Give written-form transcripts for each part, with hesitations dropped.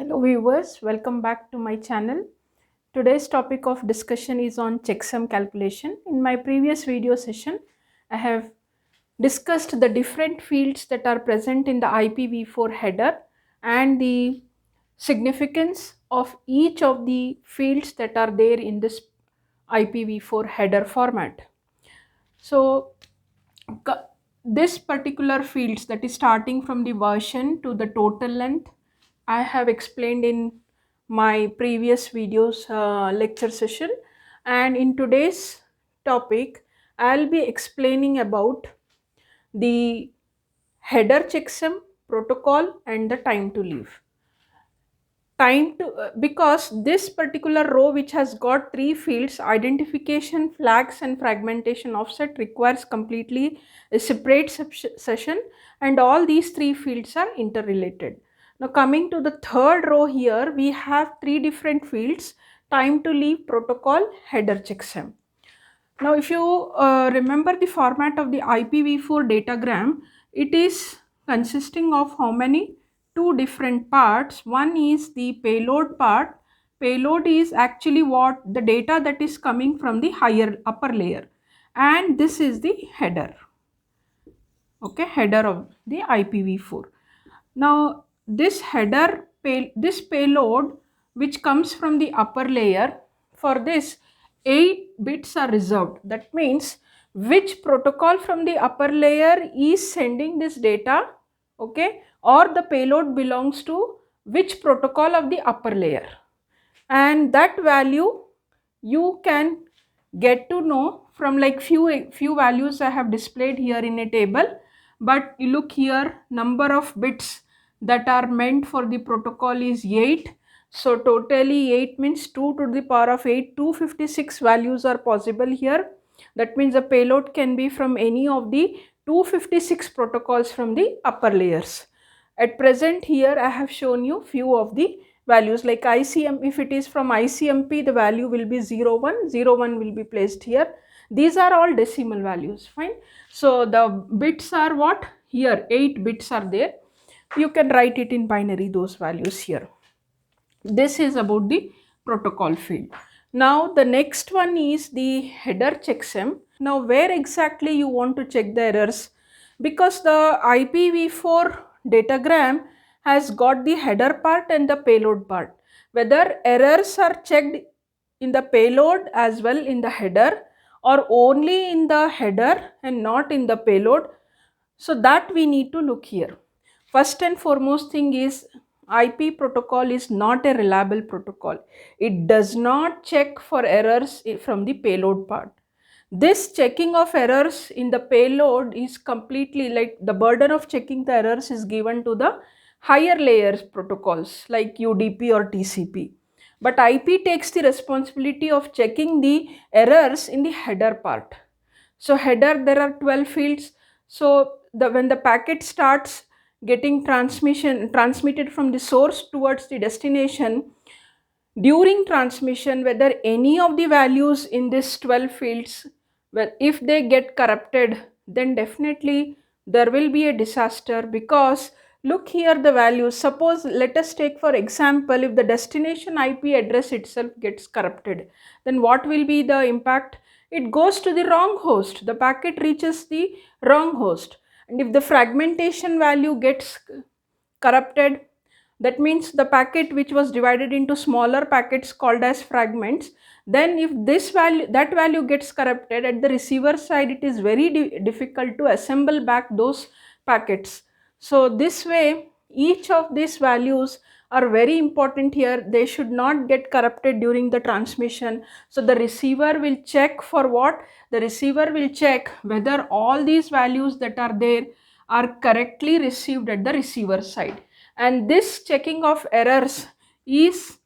Hello viewers, welcome back to my channel. Today's topic of discussion is on checksum calculation. In my previous video session, I have discussed the different fields that are present in the IPv4 header and the significance of each of the fields that are there in this IPv4 header format. So this particular fields, that is starting from the version to the total length, I have explained in my previous videos lecture session, and in today's topic I'll be explaining about the header checksum protocol and the time to leave. Because this particular row, which has got three fields, identification, flags and fragmentation offset, requires completely a separate session, and all these three fields are interrelated. Now coming to the third row, here we have three different fields: time to leave, protocol, header checksum. Now if you remember the format of the IPv4 datagram, it is consisting of how many? Two different parts. One is the payload part. Payload is actually what the data that is coming from the upper layer, and this is the header. Okay, header of the IPv4. Now this this payload which comes from the upper layer, for this 8 bits are reserved. That means which protocol from the upper layer is sending this data, okay, or the payload belongs to which protocol of the upper layer, and that value you can get to know from like few values I have displayed here in a table. But you look here, number of bits that are meant for the protocol is 8. So totally 8 means 2 to the power of 8, 256 values are possible here. That means the payload can be from any of the 256 protocols from the upper layers. At present here I have shown you few of the values, like ICM. If it is from ICMP, the value will be 01, 01 will be placed here. These are all decimal values, fine. So the bits are what? Here 8 bits are there. You can write it in binary, those values here. This is about the protocol field. Now the next one is the header checksum. Now where exactly you want to check the errors? Because the IPv4 datagram has got the header part and the payload part. Whether errors are checked in the payload as well in the header, or only in the header and not in the payload, so that we need to look here. First and foremost thing is, IP protocol is not a reliable protocol. It does not check for errors from the payload part. This checking of errors in the payload is completely, like, the burden of checking the errors is given to the higher layers protocols like UDP or TCP. But IP takes the responsibility of checking the errors in the header part. So header, there are 12 fields. So when the packet starts getting transmitted from the source towards the destination, during transmission, whether any of the values in this 12 fields, well, if they get corrupted, then definitely there will be a disaster. Because look here, the values, suppose let us take for example, if the destination IP address itself gets corrupted, then what will be the impact? It goes to the wrong host, the packet reaches the wrong host. And if the fragmentation value gets corrupted, that means the packet which was divided into smaller packets called as fragments, then if that value gets corrupted at the receiver side, it is very difficult to assemble back those packets. So this way, each of these values are very important here. They should not get corrupted during the transmission. So the receiver will check for what? The receiver will check whether all these values that are there are correctly received at the receiver side. And this checking of errors is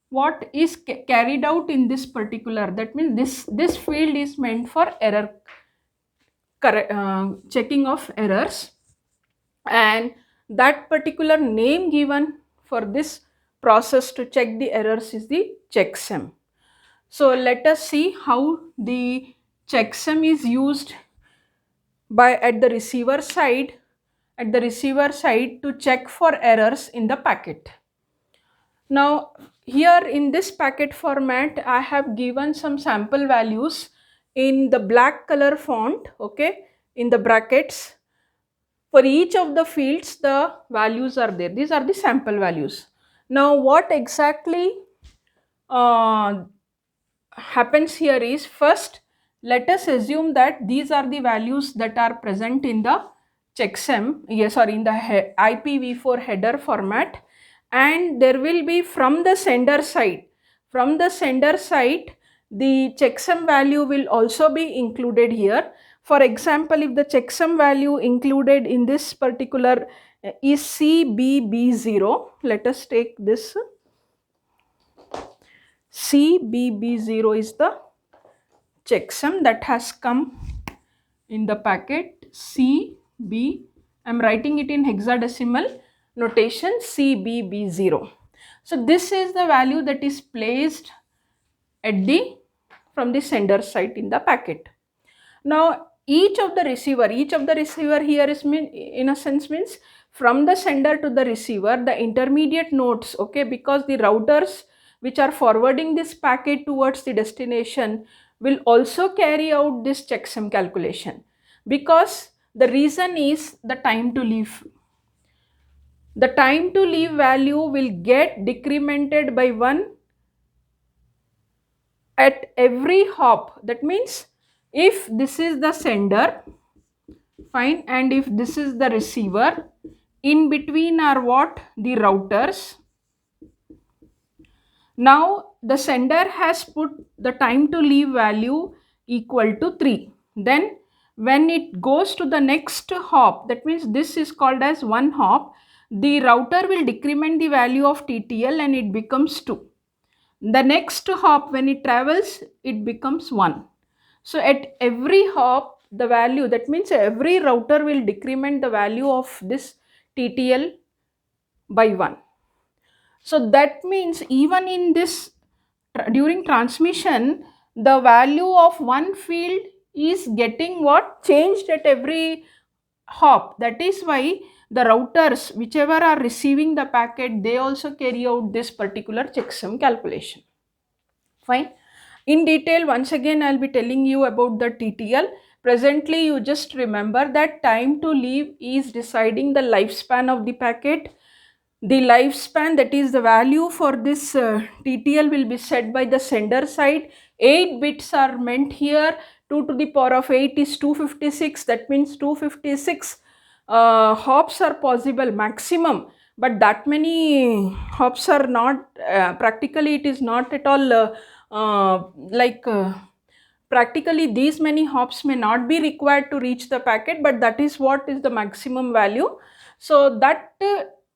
what is carried out in this particular, that means this field is meant for error checking of errors, and that particular name given for this process to check the errors is the checksum. So let us see how the checksum is used at the receiver side to check for errors in the packet. Now here in this packet format I have given some sample values in the black color font, okay, in the brackets. For each of the fields the values are there. These are the sample values. Now what exactly uh, happens here is, first let us assume that these are the values that are present in the checksum, yes, or in the IPv4 header format, and there will be from the sender side, the checksum value will also be included here. For example, if the checksum value included in this particular is CBB0, let us take this. CBB0 is the checksum that has come in the packet. CB, I am writing it in hexadecimal notation, CBB0. So this is the value that is placed at the from the sender side in the packet. Now each of the receiver here is in a sense means from the sender to the receiver, the intermediate nodes, okay, because the routers which are forwarding this packet towards the destination will also carry out this checksum calculation, because the reason is the time to leave. The time to leave value will get decremented by 1 at every hop. That means if this is the sender, fine, and if this is the receiver, in between are what? The routers. Now the sender has put the time to leave value equal to 3. Then when it goes to the next hop, that means this is called as one hop, the router will decrement the value of TTL and it becomes 2. The next hop, when it travels, it becomes 1. So at every hop, the value, that means every router will decrement the value of this TTL by 1. So that means even in this, during transmission, the value of one field is getting what? Changed at every hop. That is why the routers, whichever are receiving the packet, they also carry out this particular checksum calculation. Fine. In detail, once again I will be telling you about the TTL. Presently you just remember that time to leave is deciding the lifespan of the packet. The lifespan, that is the value for this TTL, will be set by the sender side. 8 bits are meant here. 2 to the power of 8 is 256. That means 256 hops are possible maximum, but that many hops are not practically, it is not at all practically these many hops may not be required to reach the packet, but that is what is the maximum value. So that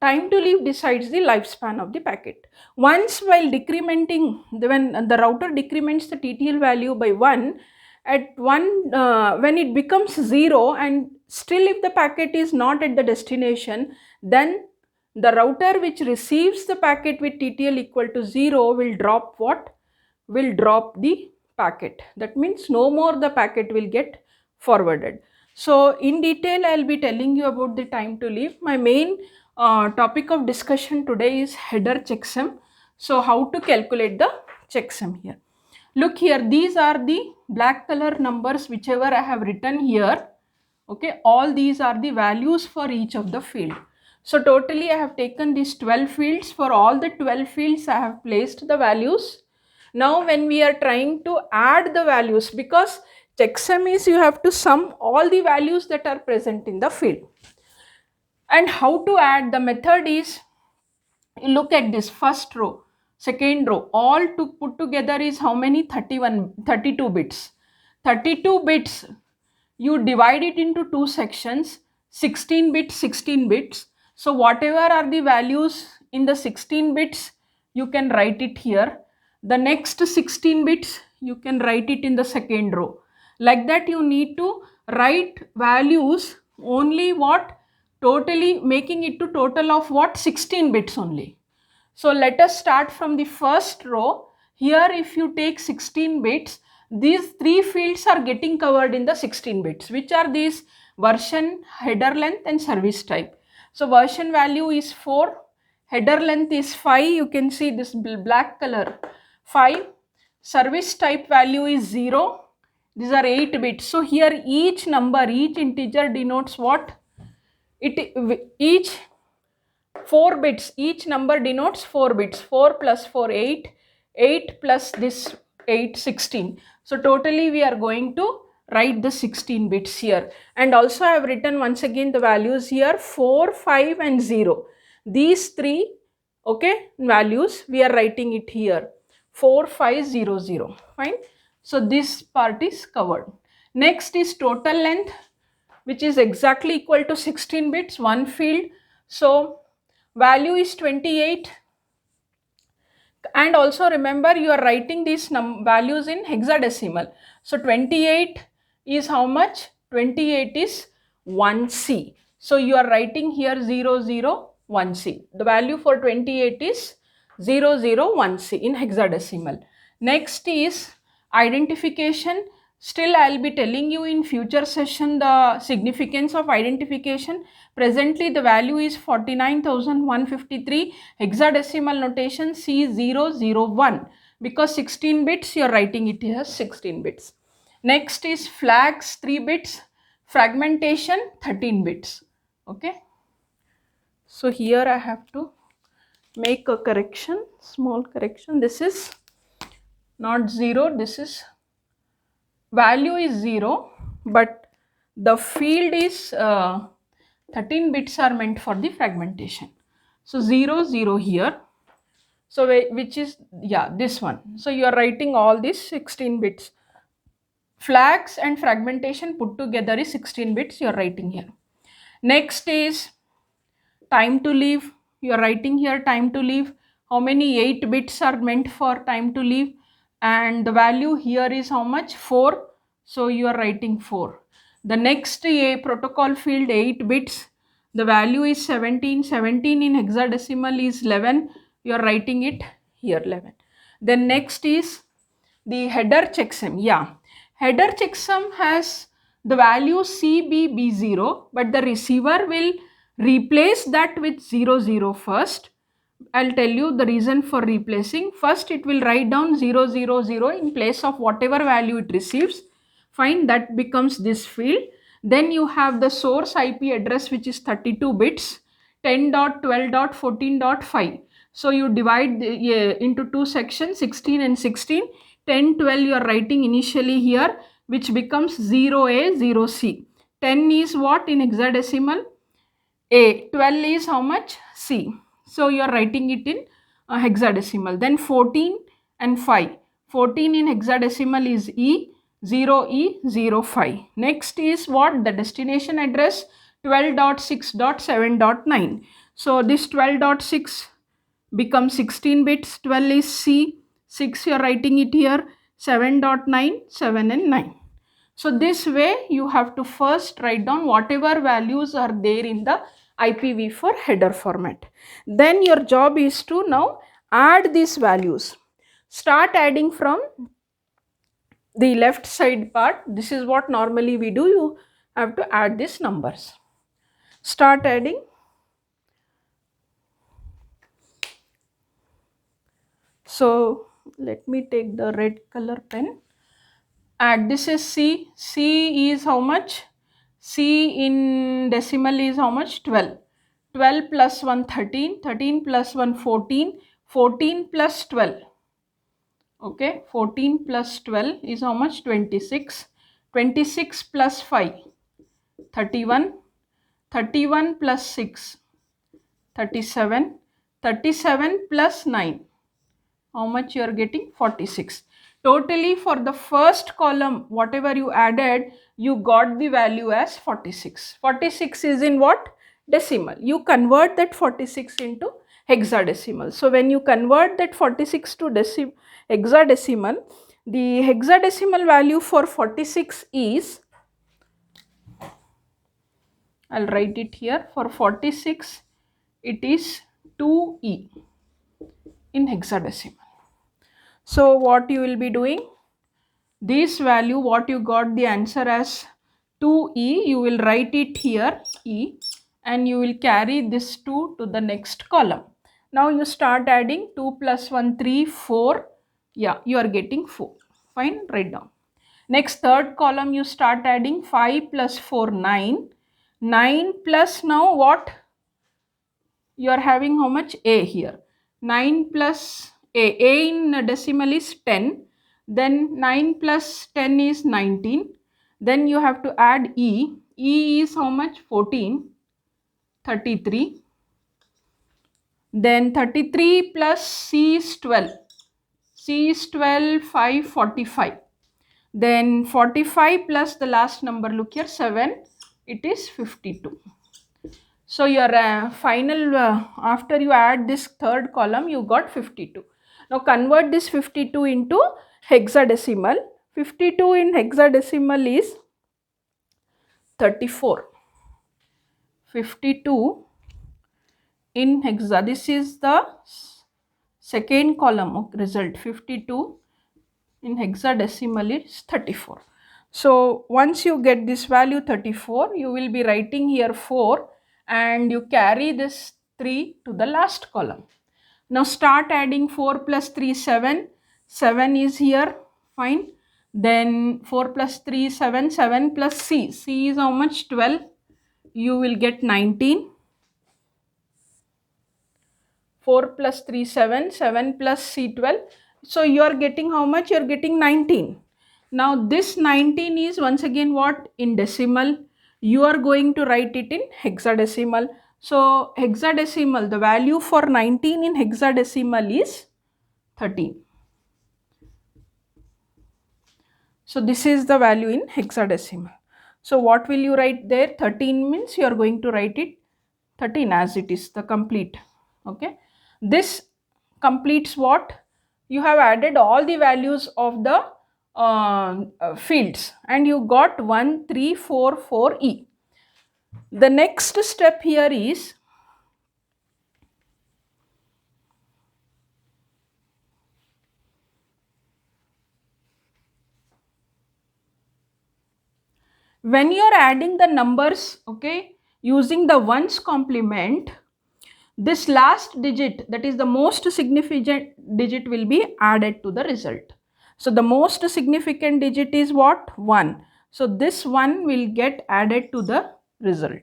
time to leave decides the lifespan of the packet. Once while decrementing, when the router decrements the TTL value by 1, at 1 when it becomes 0 and still if the packet is not at the destination, then the router which receives the packet with TTL equal to 0 will drop what? Will drop the packet. That means no more the packet will get forwarded. So in detail I will be telling you about the time to leave. My main topic of discussion today is header checksum. So how to calculate the checksum here. Look here, these are the black color numbers whichever I have written here. Okay, all these are the values for each of the field. So totally I have taken these 12 fields. For all the 12 fields I have placed the values. Now when we are trying to add the values, because checksum is you have to sum all the values that are present in the field. And how to add? The method is, look at this first row, second row, all to put together is how many? 32 bits. 32 bits, you divide it into two sections, 16 bits, 16 bits. So whatever are the values in the 16 bits, you can write it here. The next 16 bits, you can write it in the second row. Like that you need to write values only what? Totally making it to total of what? 16 bits only. So let us start from the first row. Here if you take 16 bits, these three fields are getting covered in the 16 bits. Which are these? Version, header length and service type. So version value is 4, header length is 5, you can see this black color 5, service type value is 0, these are 8 bits. So here each number, each integer denotes what? Each 4 bits, each number denotes 4 bits, 4 plus 4 8, 8 plus this 8 16. So totally we are going to write the 16 bits here, and also I have written once again the values here 4, 5 and 0. These three, okay, values we are writing it here 4, 5, 0, 0. Fine. So this part is covered. Next is total length, which is exactly equal to 16 bits, one field. So value is 28, and also remember you are writing these values in hexadecimal. So 28 is how much? 28 is 1C. So you are writing here 001C. The value for 28 is 001C in hexadecimal. Next is identification. Still I will be telling you in future session the significance of identification. Presently the value is 49,153, hexadecimal notation C001, because 16 bits you are writing it as 16 bits. Next is flags 3 bits, fragmentation 13 bits. Okay. So here I have to make a correction, small correction. This is not 0, this is value is 0, but the field is 13 bits are meant for the fragmentation. So 0 0 here, so which is, yeah, this one. So you are writing all these 16 bits. Flags and fragmentation put together is 16 bits, you are writing here. Next is time to leave. You are writing here time to leave. How many? 8 bits are meant for time to leave, and the value here is how much? 4. So you are writing 4. The next a protocol field 8 bits. The value is 17. 17 in hexadecimal is 11. You are writing it here 11. Then next is the header checksum. Yeah, header checksum has the value CBB0, but the receiver will replace that with 00 first. I'll tell you the reason for replacing. First it will write down 000 in place of whatever value it receives. Fine, that becomes this field. Then you have the source IP address, which is 32 bits, 10.12.14.5. So you divide into two sections, 16 and 16. 10, 12 you are writing initially here, which becomes 0A, 0C. 10 is what in hexadecimal? A. 12 is how much? C. So you are writing it in hexadecimal. Then 14 and 5. 14 in hexadecimal is E, 0E05. Next is what? The destination address 12.6.7.9. So this 12.6 becomes 16 bits. 12 is C, 6 you are writing it here, 7.9, 7 and 9. So this way you have to first write down whatever values are there in the IPv4 header format. Then your job is to now add these values. Start adding from the left side part. This is what normally we do. You have to add these numbers. Start adding. So let me take the red color pen. Add, this is C. C is how much? C in decimal is how much? 12. 12 plus 1 13, 13 plus 1 14, 14 plus 12. Okay, 14 plus 12 is how much? 26. 26 plus 5, 31. 31 plus 6, 37. 37 plus 9. How much you are getting? 46. Totally for the first column, whatever you added, you got the value as 46. 46 is in what? Decimal. You convert that 46 into hexadecimal. So when you convert that 46 to hexadecimal, the hexadecimal value for 46 is, I'll write it here, for 46 it is 2E in hexadecimal. So what you will be doing, this value what you got the answer as 2E, you will write it here E, and you will carry this 2 to the next column. Now you start adding 2 plus 1, 3, 4. Yeah, you are getting 4. Fine, write down. Next, third column, you start adding 5 plus 4, 9. 9 plus now what? You are having how much? A here. 9 plus A. A in decimal is 10. Then 9 plus 10 is 19. Then you have to add E. E is how much? 14. 33. Then 33 plus C is 12. C is 12, 5, 45. Then 45 plus the last number, look here, 7, it is 52. So your final, after you add this third column, you got 52. Now convert this 52 into hexadecimal. 52 in hexadecimal is 34. 52 in hexa, this is the second column of result. 52 in hexadecimal is 34. So once you get this value 34, you will be writing here 4 and you carry this 3 to the last column. Now start adding 4 plus 3, 7. 7 is here, fine. Then 4 plus 3, 7. 7 plus C. C is how much? 12. You will get 19. 4 plus 3, 7. 7 plus C, 12. So you are getting how much? You are getting 19. Now this 19 is once again what? In decimal. You are going to write it in hexadecimal. So hexadecimal, the value for 19 in hexadecimal is 13. So this is the value in hexadecimal. So what will you write there? 13 means you are going to write it 13 as it is, the complete. Okay. This completes what? You have added all the values of the fields and you got 1, 3, 4, 4E. The next step here is when you are adding the numbers, okay, using the ones complement, this last digit, that is the most significant digit, will be added to the result. So the most significant digit is what? 1. So this 1 will get added to the result.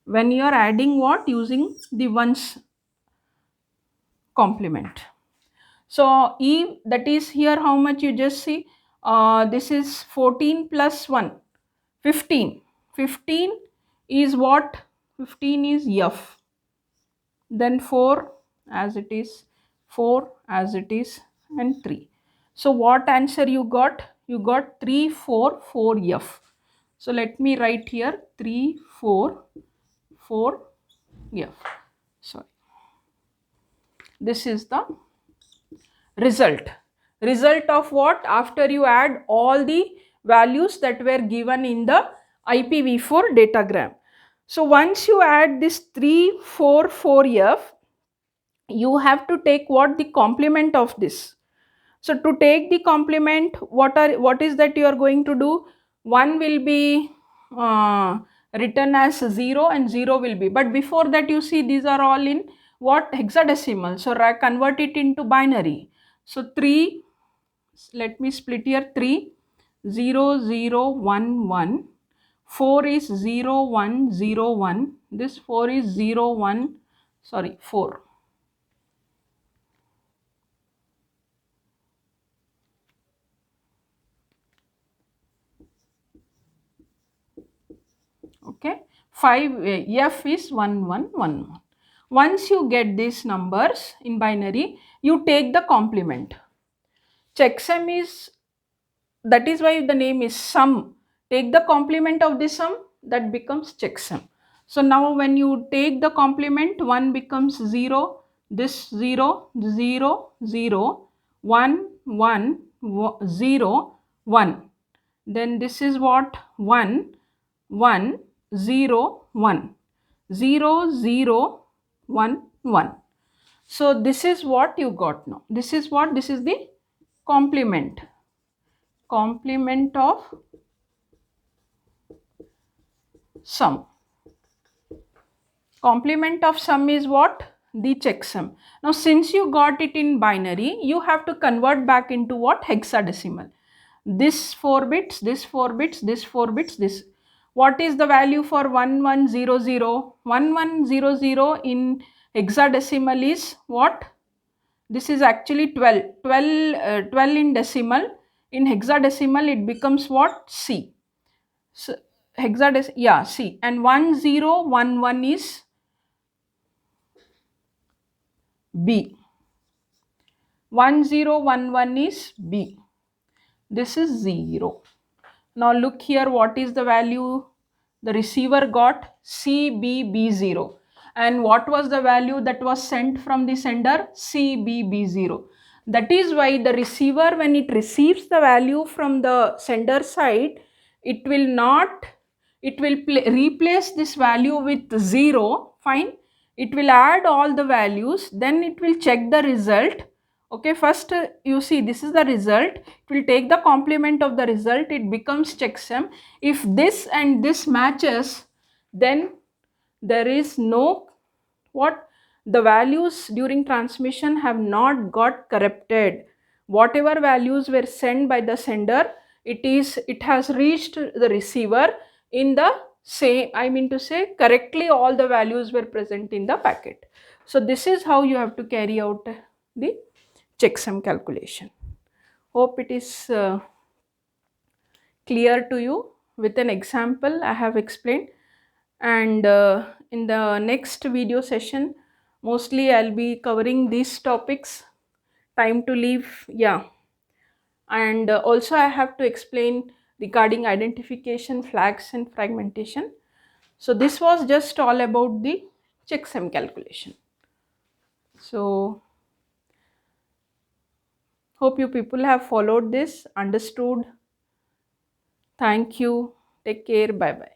When you are adding what? Using the ones complement. So E, that is here how much, you just see, this is 14 plus 1, 15. 15 is what? 15 is F. Then 4 as it is, 4 as it is, and 3. So what answer you got? You got 3, 4, 4 F. So let me write here 3, 4, 4 F. Sorry. This is the result. Result of what? After you add all the values that were given in the IPv4 datagram. So once you add this 3, 4, 4F, you have to take what? The complement of this. So to take the complement, what is that you are going to do? 1 will be written as 0 and 0 will be, but before that you see these are all in what? Hexadecimal. So convert it into binary. So 3, let me split here, 3, 0, 0, 1, 1. 4 is 0, 1, 0, 1. This 4 is 0, 1, sorry, 4. Okay. 5 F is 1, 1, 1, 1. Once you get these numbers in binary, you take the complement. Checksum is, that is why the name is sum. Take the complement of the sum, that becomes checksum. So now when you take the complement, 1 becomes 0, this 0, 0, 0, 1, 1, 0, 1. Then this is what? 1, 1, 0, 1, 0, 0, 1, 1. So this is what you got now. This is what? This is the complement. Complement of sum. Complement of sum is what? The checksum. Now since you got it in binary, you have to convert back into what? Hexadecimal. This 4 bits, this 4 bits, this 4 bits, this. What is the value for 1100? 1100 in hexadecimal is what? This is actually 12. 12 in decimal. In hexadecimal it becomes what? C. So, yeah, C. And 1011 is B. 1011 is B. This is 0. Now look here, what is the value the receiver got? CBB0. And what was the value that was sent from the sender? CBB0. That is why the receiver, when it receives the value from the sender side, it will not, it will replace this value with 0. Fine. It will add all the values, then it will check the result. Okay, first you see this is the result. It will take the complement of the result. It becomes checksum. If this and this matches, then there is no what, the values during transmission have not got corrupted. Whatever values were sent by the sender, it has reached the receiver in the same, I mean to say, correctly all the values were present in the packet. So this is how you have to carry out the checksum calculation. Hope it is clear to you. With an example I have explained, and in the next video session mostly I'll be covering these topics. Time to leave, yeah. And also I have to explain regarding identification, flags and fragmentation. So this was just all about the checksum calculation. So hope you people have followed this, understood. Thank you. Take care. Bye bye.